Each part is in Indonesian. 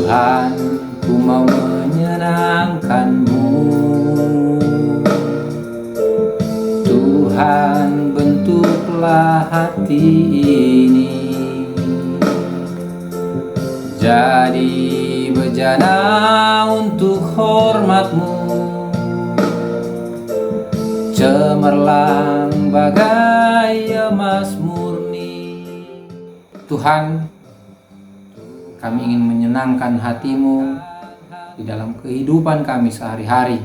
Tuhan, ku mau menyenangkan-Mu. Tuhan, bentuklah hati ini jadi bejana untuk hormat-Mu, cemerlang bagai emas murni. Tuhan, kami ingin menyenangkan hati-Mu di dalam kehidupan kami sehari-hari.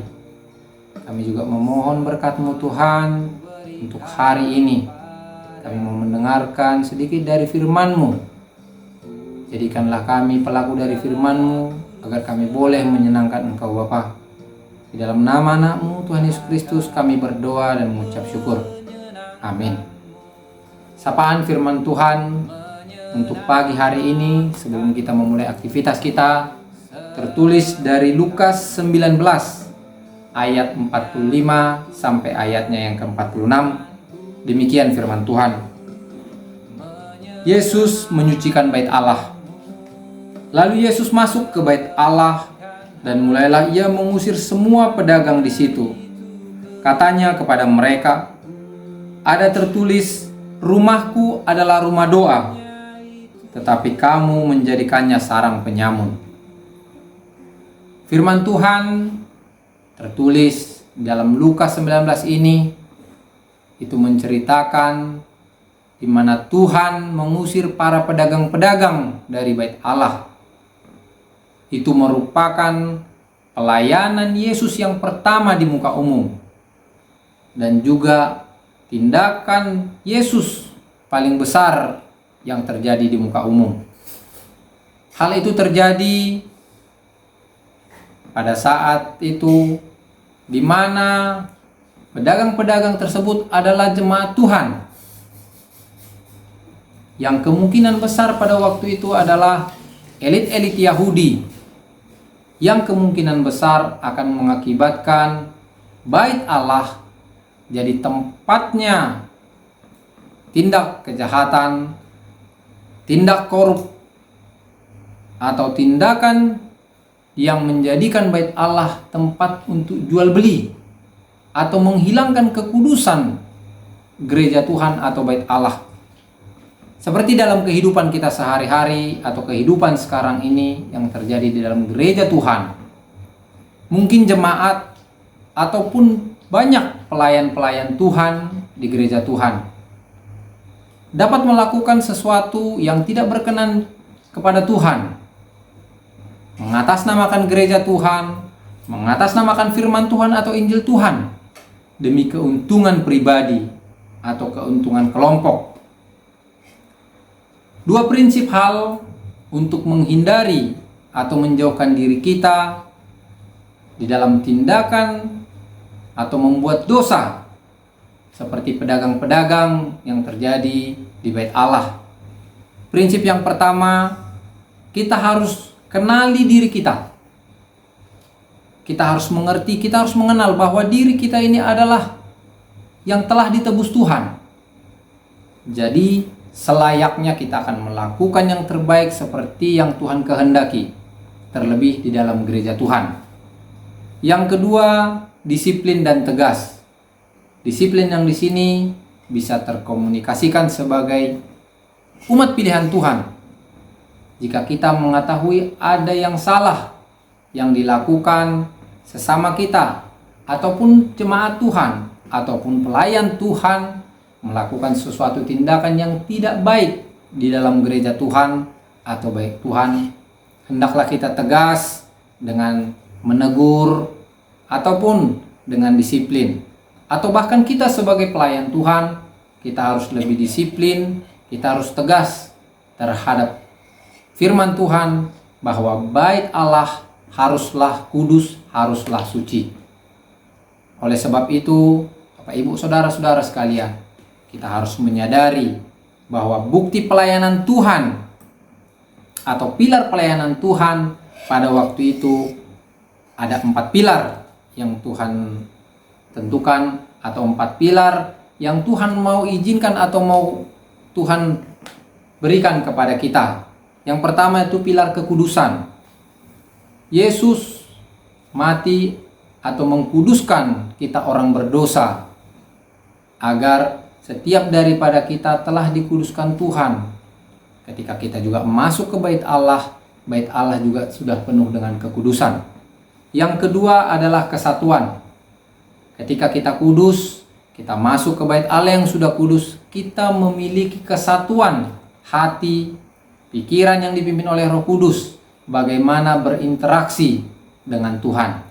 Kami juga memohon berkat-Mu Tuhan untuk hari ini. Kami mau mendengarkan sedikit dari firman-Mu. Jadikanlah kami pelaku dari firman-Mu, agar kami boleh menyenangkan Engkau Bapa. Di dalam nama anak-Mu Tuhan Yesus Kristus kami berdoa dan mengucap syukur. Amin. Sapaan firman Tuhan untuk pagi hari ini sebelum kita memulai aktivitas kita tertulis dari Lukas 19 ayat 45 sampai ayatnya yang ke-46. Demikian firman Tuhan. Yesus menyucikan bait Allah. Lalu Yesus masuk ke bait Allah dan mulailah ia mengusir semua pedagang di situ. Katanya kepada mereka, "Ada tertulis, rumahku adalah rumah doa, tetapi kamu menjadikannya sarang penyamun." Firman Tuhan tertulis dalam Lukas 19 ini itu menceritakan di mana Tuhan mengusir para pedagang-pedagang dari bait Allah. Itu merupakan pelayanan Yesus yang pertama di muka umum dan juga tindakan Yesus paling besar yang terjadi di muka umum. Hal itu terjadi pada saat itu di mana pedagang-pedagang tersebut adalah jemaat Tuhan yang kemungkinan besar pada waktu itu adalah elit-elit Yahudi yang kemungkinan besar akan mengakibatkan bait Allah jadi tempatnya tindak kejahatan, tindak korup, atau tindakan yang menjadikan bait Allah tempat untuk jual beli atau menghilangkan kekudusan gereja Tuhan atau bait Allah. Seperti dalam kehidupan kita sehari-hari atau kehidupan sekarang ini yang terjadi di dalam gereja Tuhan. Mungkin jemaat ataupun banyak pelayan-pelayan Tuhan di gereja Tuhan dapat melakukan sesuatu yang tidak berkenan kepada Tuhan. Mengatasnamakan gereja Tuhan, mengatasnamakan firman Tuhan atau Injil Tuhan demi keuntungan pribadi atau keuntungan kelompok. Dua prinsip hal untuk menghindari atau menjauhkan diri kita di dalam tindakan atau membuat dosa seperti pedagang-pedagang yang terjadi di bait Allah. Prinsip yang pertama, kita harus kenali diri kita. Kita harus mengerti, kita harus mengenal bahwa diri kita ini adalah yang telah ditebus Tuhan. Jadi selayaknya kita akan melakukan yang terbaik seperti yang Tuhan kehendaki, terlebih di dalam gereja Tuhan. Yang kedua, disiplin dan tegas. Disiplin yang di sini bisa terkomunikasikan sebagai umat pilihan Tuhan. Jika kita mengetahui ada yang salah yang dilakukan sesama kita ataupun jemaat Tuhan ataupun pelayan Tuhan melakukan sesuatu tindakan yang tidak baik di dalam gereja Tuhan atau baik Tuhan, hendaklah kita tegas dengan menegur ataupun dengan disiplin. Atau bahkan kita sebagai pelayan Tuhan, kita harus lebih disiplin, kita harus tegas terhadap firman Tuhan bahwa bait Allah haruslah kudus, haruslah suci. Oleh sebab itu, Bapak Ibu Saudara-saudara sekalian, kita harus menyadari bahwa bukti pelayanan Tuhan atau pilar pelayanan Tuhan pada waktu itu ada 4 pilar yang Tuhan tentukan atau 4 pilar yang Tuhan mau izinkan atau mau Tuhan berikan kepada kita. Yang pertama itu pilar kekudusan. Yesus mati atau mengkuduskan kita orang berdosa, agar setiap daripada kita telah dikuduskan Tuhan. Ketika kita juga masuk ke bait Allah juga sudah penuh dengan kekudusan. Yang kedua adalah kesatuan. Ketika kita kudus, kita masuk ke bait Allah yang sudah kudus, kita memiliki kesatuan hati, pikiran yang dipimpin oleh Roh Kudus, bagaimana berinteraksi dengan Tuhan.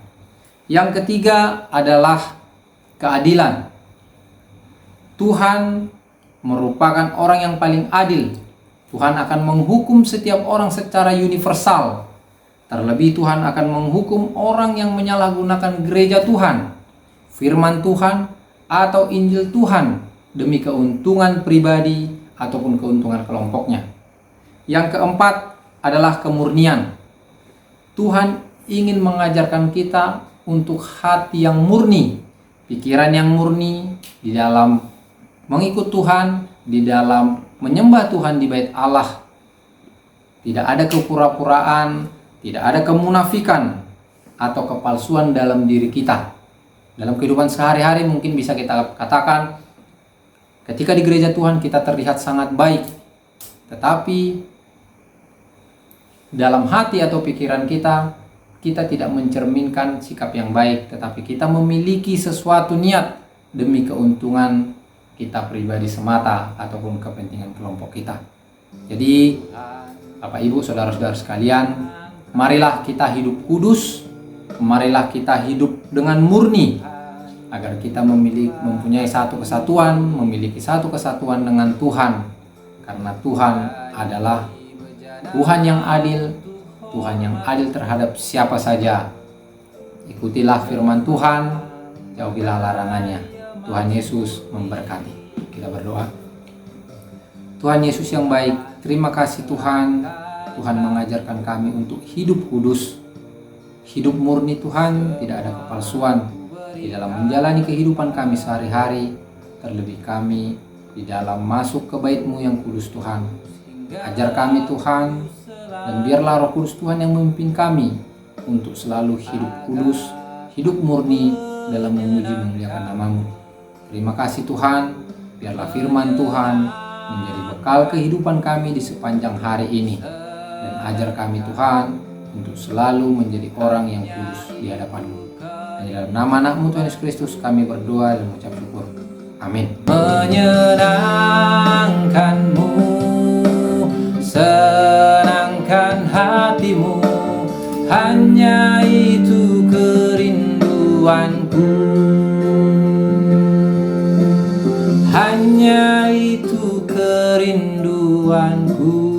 Yang ketiga adalah keadilan. Tuhan merupakan orang yang paling adil. Tuhan akan menghukum setiap orang secara universal. Terlebih Tuhan akan menghukum orang yang menyalahgunakan gereja Tuhan, firman Tuhan, atau Injil Tuhan demi keuntungan pribadi ataupun keuntungan kelompoknya. Yang keempat adalah kemurnian. Tuhan ingin mengajarkan kita untuk hati yang murni, pikiran yang murni di dalam mengikut Tuhan, di dalam menyembah Tuhan di bait Allah. Tidak ada kepura-puraan, tidak ada kemunafikan atau kepalsuan dalam diri kita. Dalam kehidupan sehari-hari mungkin bisa kita katakan, ketika di gereja Tuhan kita terlihat sangat baik, tetapi dalam hati atau pikiran kita tidak mencerminkan sikap yang baik, tetapi kita memiliki sesuatu niat demi keuntungan kita pribadi semata ataupun kepentingan kelompok kita. Jadi Bapak Ibu saudara-saudara sekalian, marilah kita hidup kudus, marilah kita hidup dengan murni, agar kita mempunyai satu kesatuan, memiliki satu kesatuan dengan Tuhan. Karena Tuhan adalah Tuhan yang adil, Tuhan yang adil terhadap siapa saja. Ikutilah firman Tuhan, jauhilah larangannya. Tuhan Yesus memberkati. Kita berdoa. Tuhan Yesus yang baik, terima kasih Tuhan. Tuhan mengajarkan kami untuk hidup kudus, hidup murni Tuhan, tidak ada kepalsuan di dalam menjalani kehidupan kami sehari-hari, terlebih kami di dalam masuk ke bait-Mu yang kudus Tuhan. Ajar kami Tuhan, dan biarlah Roh Kudus Tuhan yang memimpin kami untuk selalu hidup kudus, hidup murni dalam memuji memuliakan nama-Mu. Terima kasih Tuhan, biarlah firman Tuhan menjadi bekal kehidupan kami di sepanjang hari ini. Dan ajar kami Tuhan untuk selalu menjadi orang yang kudus di hadapan-Mu. Dan dalam nama anak-Mu Tuhan Yesus Kristus kami berdoa dan mengucap syukur. Amin. Menyenangkan-Mu, senangkan hatimu, hanya itu kerinduanku. Hanya itu kerinduanku.